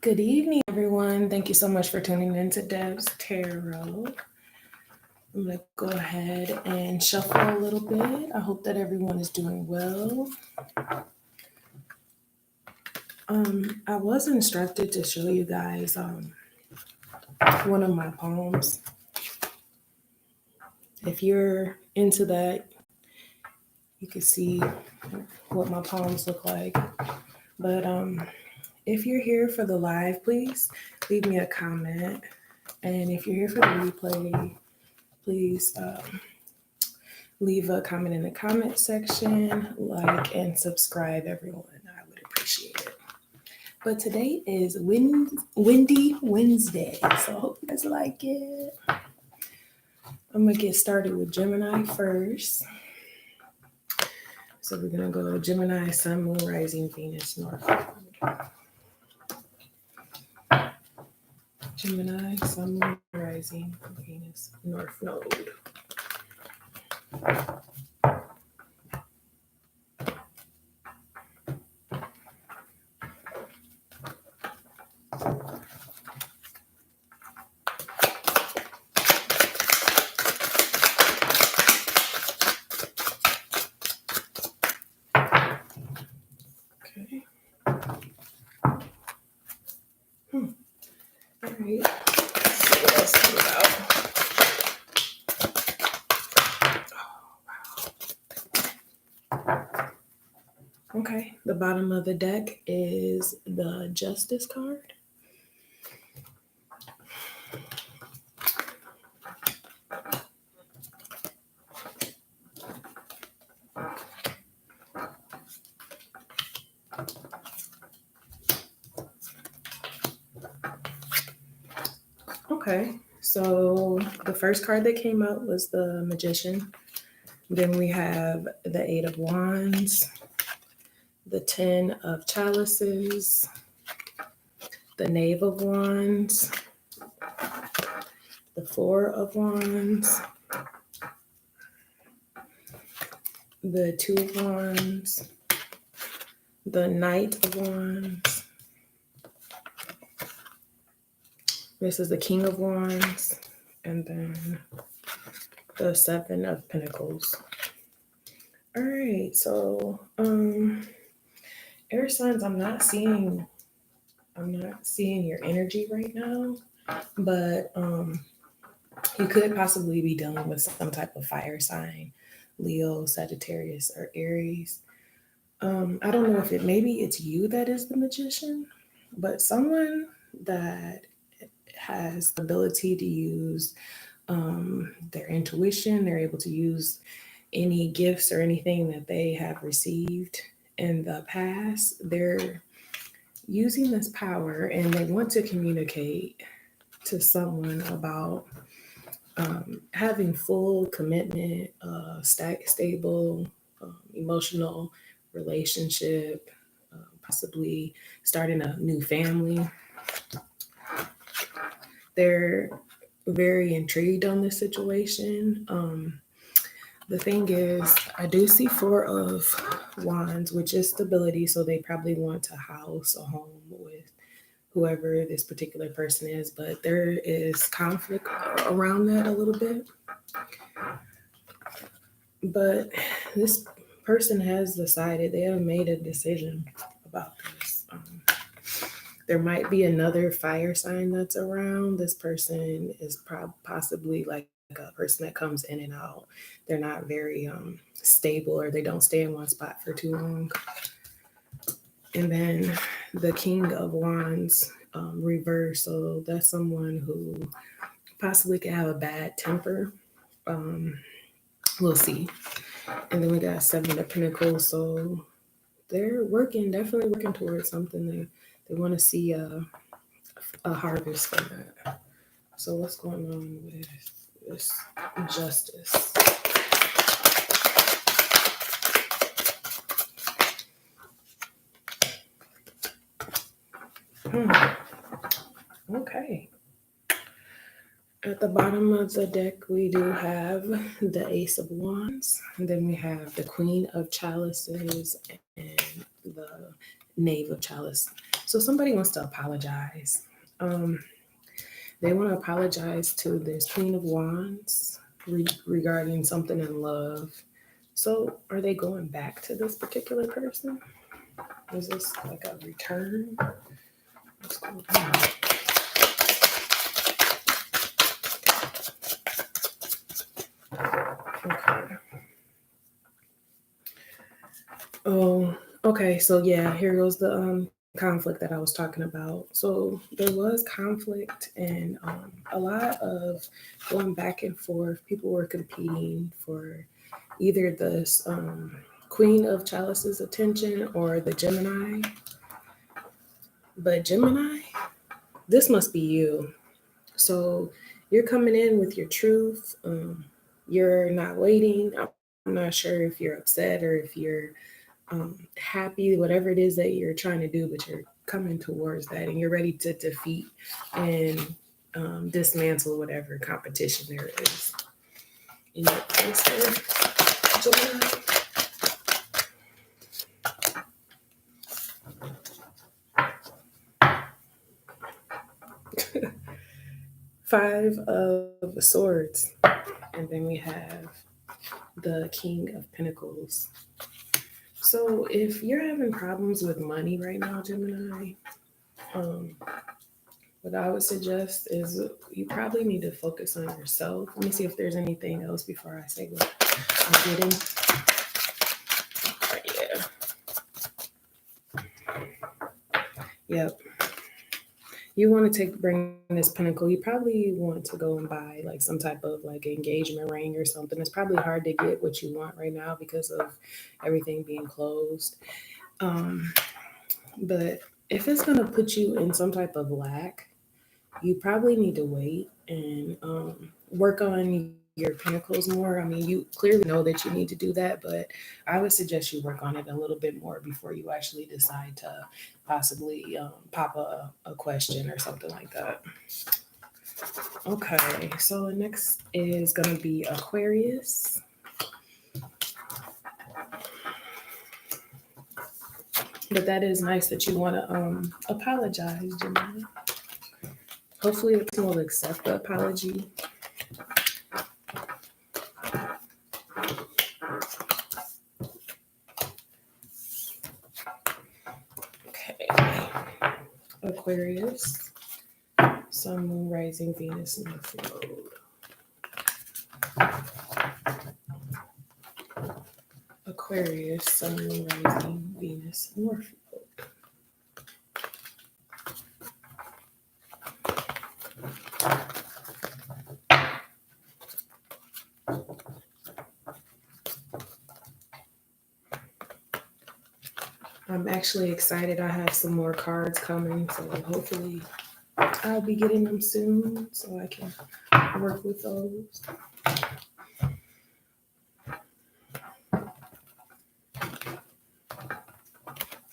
Good evening, everyone. Thank you so much for tuning in to Deb's Tarot. I'm going to go ahead and shuffle a little bit. I hope that everyone is doing well. I was instructed to show you guys one of my palms. If you're into that, you can see what my palms look like. But if you're here for the live, please leave me a comment. And if you're here for the replay, please leave a comment in the comment section, like and subscribe, everyone. I would appreciate it. But today is Windy Wednesday, so I hope you guys like it. I'm going to get started with Gemini first. So we're going to go Gemini, Sun, Moon, Rising, Venus, North. Gemini, Sun, Moon, Rising, Venus, North Node. Okay. All right. Let's see what else is about. Okay, the bottom of the deck is the Justice card. Okay, so the first card that came out was the Magician. Then we have the Eight of Wands, the Ten of Chalices, the Knave of Wands, the Four of Wands, the Two of Wands, the Knight of Wands. This is the King of Wands, and then the Seven of Pentacles. All right, so air signs, I'm not seeing your energy right now, but you could possibly be dealing with some type of fire sign, Leo, Sagittarius, or Aries. I don't know if maybe it's you that is the Magician, but someone that has the ability to use their intuition. They're able to use any gifts or anything that they have received in the past. They're using this power and they want to communicate to someone about having full commitment, stable, emotional relationship, possibly starting a new family. They're very intrigued on this situation. The thing is, I do see Four of Wands, which is stability. So they probably want a house, a home with whoever this particular person is, but there is conflict around that a little bit. But this person has decided, they have made a decision about this. There might be another fire sign that's around. This person is possibly like a person that comes in and out. They're not very stable, or they don't stay in one spot for too long. And then the King of Wands reverse. So that's someone who possibly can have a bad temper. We'll see. And then we got Seven of Pentacles. So they're definitely working towards something. They want to see a harvest from that. So what's going on with this Justice? Okay. At the bottom of the deck, we do have the Ace of Wands. And then we have the Queen of Chalices and the Knave of Chalice. So somebody wants to apologize. They want to apologize to this Queen of Wands regarding something in love. So are they going back to this particular person? Is this like a return? What's going on? Okay. Oh, okay. So yeah, here goes the conflict that I was talking about. So there was conflict and a lot of going back and forth. People were competing for either this Queen of Chalice's attention or the Gemini. But Gemini, this must be you. So you're coming in with your truth. You're not waiting. I'm not sure if you're upset or if you're happy, whatever it is that you're trying to do, but you're coming towards that and you're ready to defeat and dismantle whatever competition there is in your place there, Gemini. Five of Swords. And then we have the King of Pentacles. So if you're having problems with money right now, Gemini, what I would suggest is you probably need to focus on yourself. Let me see if there's anything else before I say what I'm getting. Yep. You want to bring this pentacle. You probably want to go and buy like some type of like engagement ring or something. It's probably hard to get what you want right now because of everything being closed. But if it's going to put you in some type of lack, you probably need to wait and work on your pentacles more. I mean, you clearly know that you need to do that, but I would suggest you work on it a little bit more before you actually decide to possibly pop a question or something like that. Okay, so next is going to be Aquarius. But that is nice that you want to apologize, Gemini. Hopefully, the person will accept the apology. Okay. Aquarius, Sun, Moon, Rising, Venus, North Node. Aquarius, Sun, Moon, Rising, Venus, North Node. I'm actually excited. I have some more cards coming, so hopefully I'll be getting them soon so I can work with those.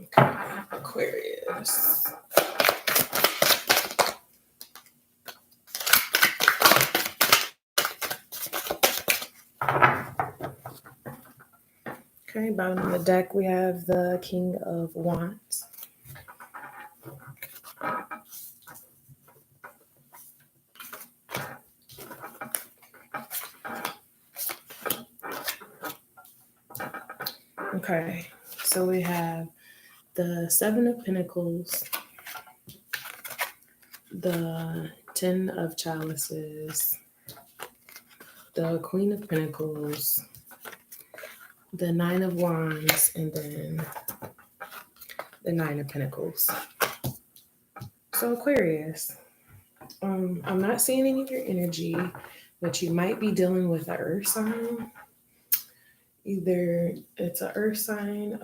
Okay, Aquarius. Okay, bottom of the deck, we have the King of Wands. Okay, so we have the Seven of Pentacles, the Ten of Chalices, the Queen of Pentacles, the Nine of Wands, and then the Nine of Pentacles. So Aquarius, I'm not seeing any of your energy, but you might be dealing with an earth sign. Either it's an earth sign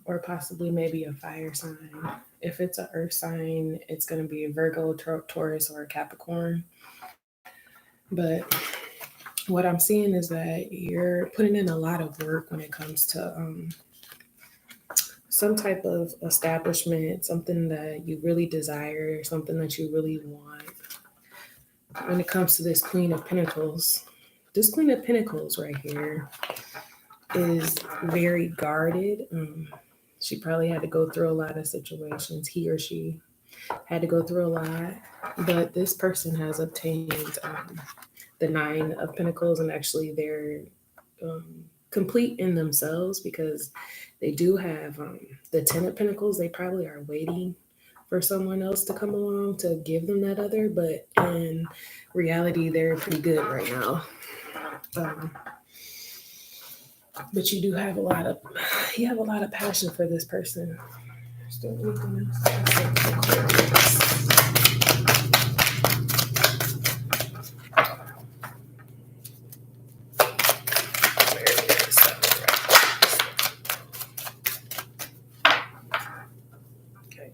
or possibly maybe a fire sign. If it's an earth sign, it's going to be a Virgo, Taurus, or a Capricorn. But what I'm seeing is that you're putting in a lot of work when it comes to some type of establishment, something that you really desire, something that you really want. When it comes to this Queen of Pentacles, this Queen of Pentacles right here is very guarded. She probably had to go through a lot of situations. He or she had to go through a lot. But this person has obtained the Nine of Pentacles, and actually they're complete in themselves because they do have the Ten of Pentacles. They probably are waiting for someone else to come along to give them that other, but in reality, they're pretty good right now. But you do have you have a lot of passion for this person. Is there anything else? Okay.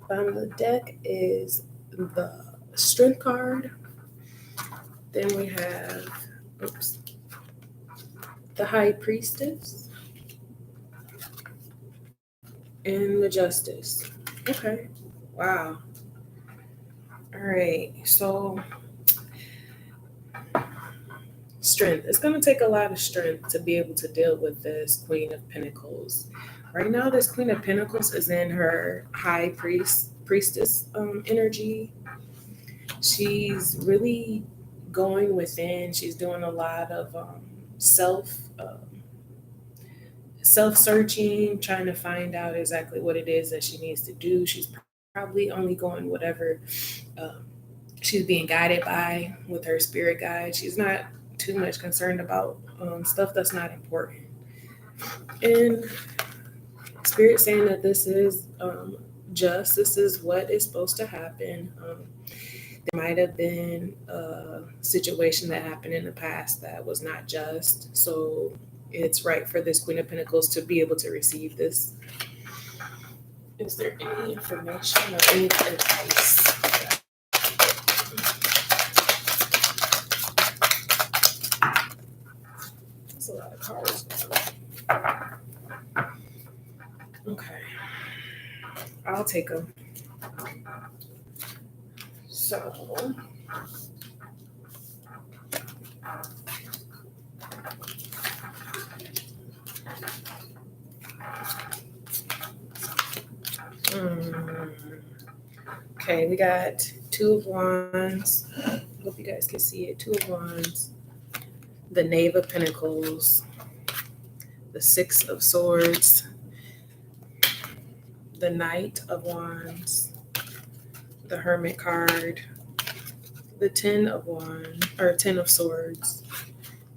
The deck is the Strength card. Then we have, the High Priestess and the Justice. Okay. Wow. All right. So, strength. It's going to take a lot of strength to be able to deal with this Queen of Pentacles. Right now, this Queen of Pentacles is in her High Priestess energy. She's really going within. She's doing a lot of self-searching, trying to find out exactly what it is that she needs to do. She's probably only going whatever she's being guided by with her spirit guide. She's not too much concerned about stuff that's not important. And spirit saying that this is just, this is what is supposed to happen. There might have been a situation that happened in the past that was not just. So it's right for this Queen of Pentacles to be able to receive this. Is there any information or any advice? That's a lot of cards now. Okay. I'll take them. So, okay, we got Two of Wands. I hope you guys can see it. Two of Wands, the Knave of Pentacles, the Six of Swords, the Knight of Wands, the Hermit card, the Ten of Wands, or Ten of Swords,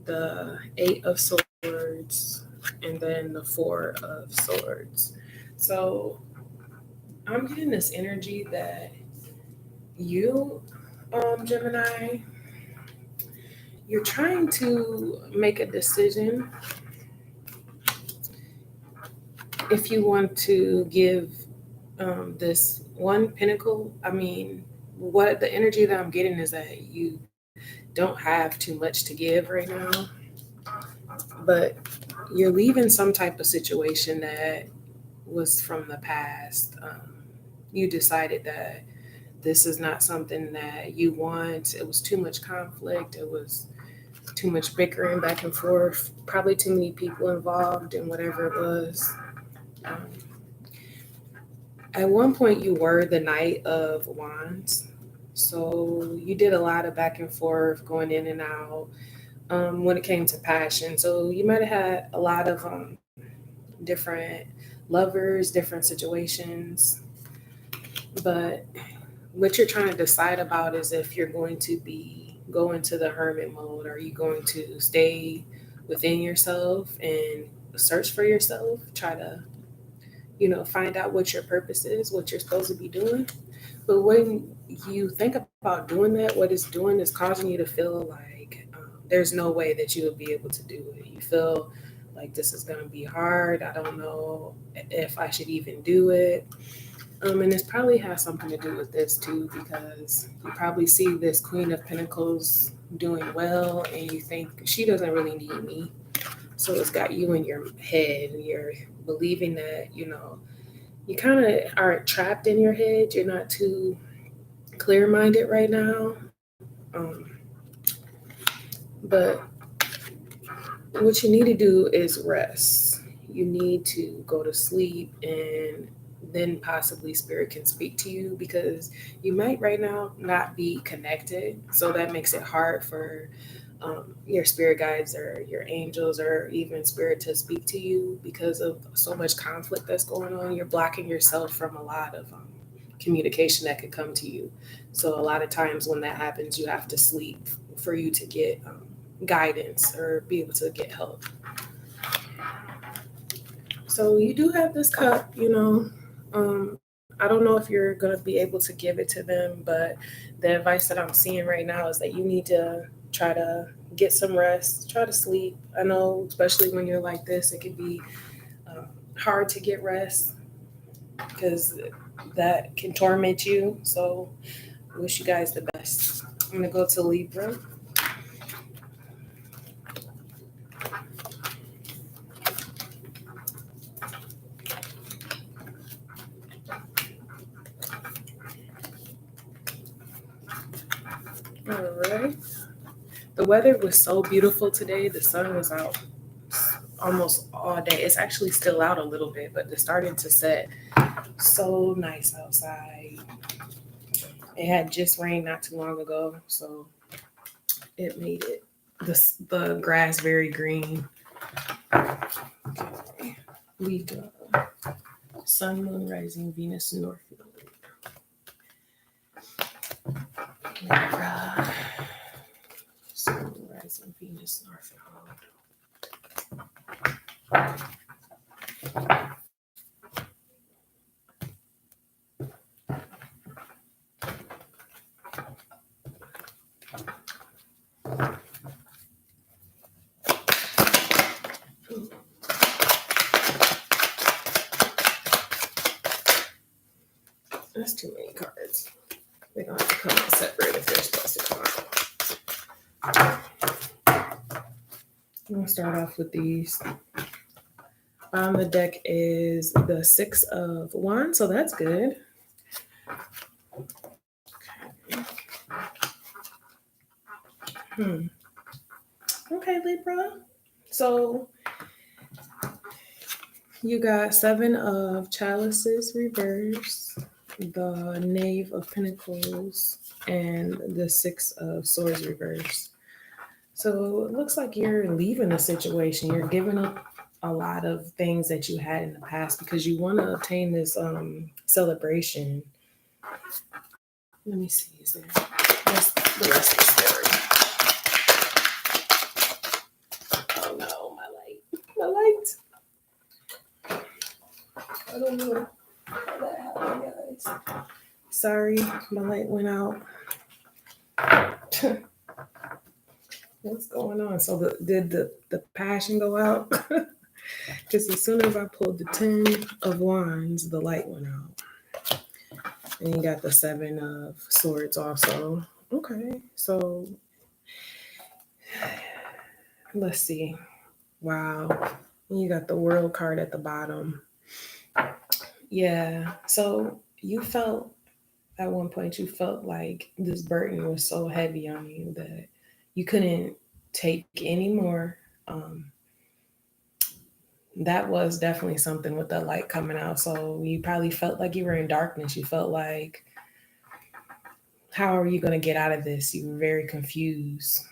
the Eight of Swords, and then the Four of Swords. So I'm getting this energy that you, Gemini, you're trying to make a decision if you want to give this one pentacle. I mean, what the energy that I'm getting is that you don't have too much to give right now, but you're leaving some type of situation that was from the past. You decided that this is not something that you want. It was too much conflict. It was too much bickering back and forth. Probably too many people involved in whatever it was. At one point, you were the Knight of Wands. So you did a lot of back and forth, going in and out when it came to passion. So you might have had a lot of different lovers, different situations. But what you're trying to decide about is if you're going to go into the hermit mode. Are you going to stay within yourself and search for yourself? Try to, find out what your purpose is, what you're supposed to be doing. But when you think about doing that, what it's doing is causing you to feel like there's no way that you will be able to do it. You feel like this is going to be hard. I don't know if I should even do it. And this probably has something to do with this too, because you probably see this Queen of Pentacles doing well and you think she doesn't really need me. So it's got you in your head and you're believing that, you kind of are trapped in your head. You're not too clear-minded right now. But what you need to do is rest. you need to go to sleep, and then possibly spirit can speak to you, because you might right now not be connected. So that makes it hard for your spirit guides or your angels or even spirit to speak to you, because of so much conflict that's going on. You're blocking yourself from a lot of communication that could come to you. So a lot of times when that happens, you have to sleep for you to get guidance or be able to get help. So you do have this cup, you know. I don't know if you're going to be able to give it to them, but the advice that I'm seeing right now is that you need to try to get some rest, try to sleep. I know, especially when you're like this, it can be hard to get rest because that can torment you. So I wish you guys the best. I'm going to go to Libra. All right. The weather was so beautiful today. The sun was out almost all day. It's actually still out a little bit, but it's starting to set. So nice outside. It had just rained not too long ago, so it made the grass very green. Okay. Libra. Sun, Moon, Rising, Venus, North Node. Libra. Sun, Moon, Rising, Venus, North Node. That's too many cards. They're going to have to come out separate if they're supposed to come out. I'm going to start off with these. On the deck is the Six of Wands, so that's good. Okay. Okay, Libra. So you got Seven of Chalices reverse, the Knave of Pentacles, and the Six of Swords reverse. So it looks like you're leaving the situation. You're giving up a lot of things that you had in the past because you want to obtain this celebration. Let me see. Is there? That's the rest of the story. Oh no, my light. My light. I don't know how that happened, guys. Sorry, my light went out. What's going on? So did the passion go out? Because as soon as I pulled the 10 of Wands, the light went out. And you got the Seven of Swords also. Okay, so let's see. Wow. And you got the World card at the bottom. Yeah, so you felt at one point, you felt like this burden was so heavy on you that you couldn't take anymore. That was definitely something with the light coming out. So you probably felt like you were in darkness. You felt like, how are you going to get out of this? You were very confused.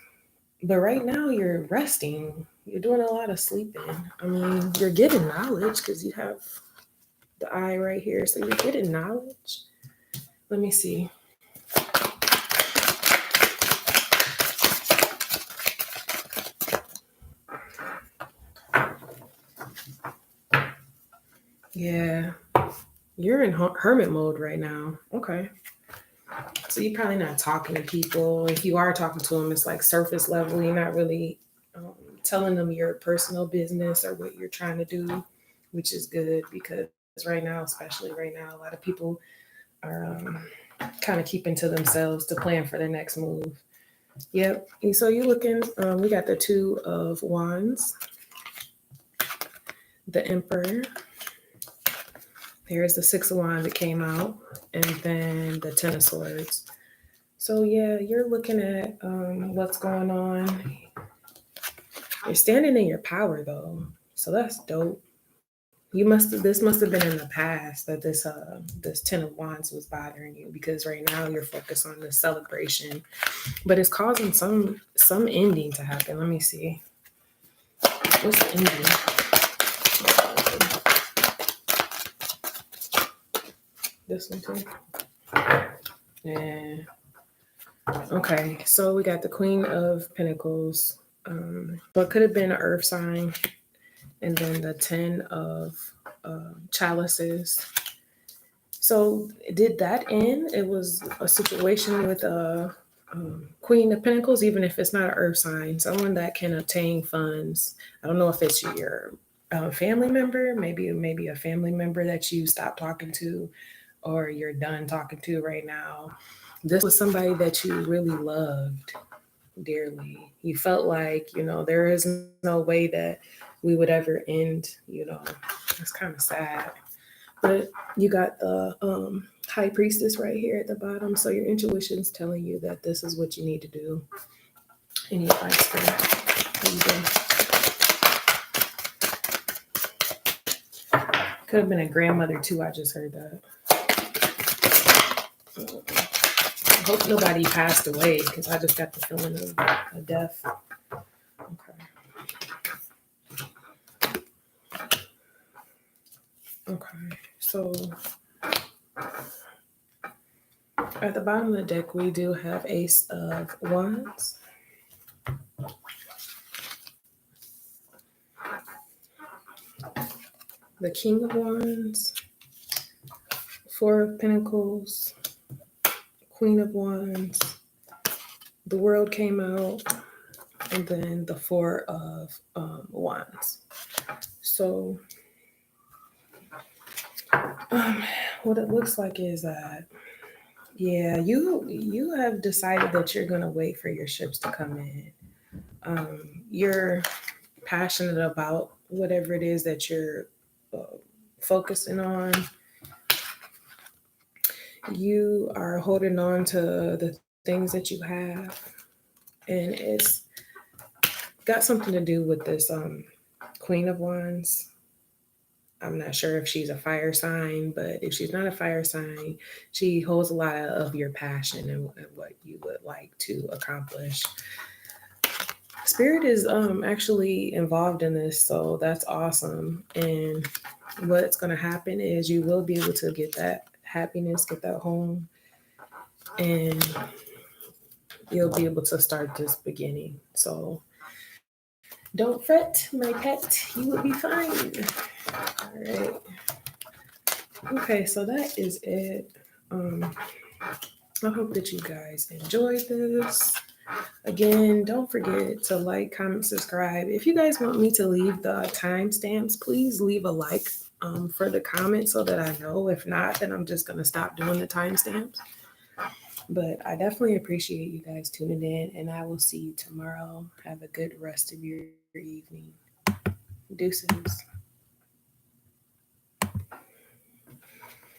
But right now you're resting. You're doing a lot of sleeping. I mean, you're getting knowledge because you have the eye right here. So you're getting knowledge. Let me see. Yeah. You're in hermit mode right now. Okay. So you're probably not talking to people. If you are talking to them, it's like surface level. You're not really telling them your personal business or what you're trying to do, which is good because right now, especially right now, a lot of people are kind of keeping to themselves to plan for their next move. Yep. And so you're looking, we got the Two of Wands, the Emperor. There's the Six of Wands that came out, and then the Ten of Swords. So yeah, you're looking at what's going on. You're standing in your power though, so that's dope. this must have been in the past that this 10 of Wands was bothering you, because right now you're focused on the celebration, but it's causing some ending to happen. Let me see. What's the ending? This one too. Yeah. Okay, so we got the Queen of Pentacles. What could have been an earth sign, and then the 10 of chalices. So did that end? It was a situation with a Queen of Pentacles, even if it's not an earth sign, someone that can obtain funds. I don't know if it's your family member, maybe a family member that you stopped talking to, or you're done talking to right now. This was somebody that you really loved dearly. You felt like, there is no way that we would ever end, It's kind of sad. But you got the High Priestess right here at the bottom. So your intuition's telling you that this is what you need to do. Any advice for that? Could have been a grandmother too. I just heard that. I hope nobody passed away, because I just got the feeling of a death. Okay, so at the bottom of the deck, we do have Ace of Wands. The King of Wands. Four of Pentacles. Queen of Wands. The World came out. And then the Four of Wands. So what it looks like is that, yeah, you have decided that you're going to wait for your ships to come in. You're passionate about whatever it is that you're focusing on. You are holding on to the things that you have, and it's got something to do with this Queen of Wands. I'm not sure if she's a fire sign, but if she's not a fire sign, she holds a lot of your passion and what you would like to accomplish. Spirit is actually involved in this, so that's awesome. And what's going to happen is you will be able to get that happiness, get that home, and you'll be able to start this beginning. So don't fret, my pet, you will be fine. All right. Okay, so that is it. I hope that you guys enjoyed this. Again, don't forget to like, comment, subscribe. If you guys want me to leave the timestamps, please leave a like for the comment so that I know. If not, then I'm just going to stop doing the timestamps. But I definitely appreciate you guys tuning in, and I will see you tomorrow. Have a good rest of your evening. Deuces.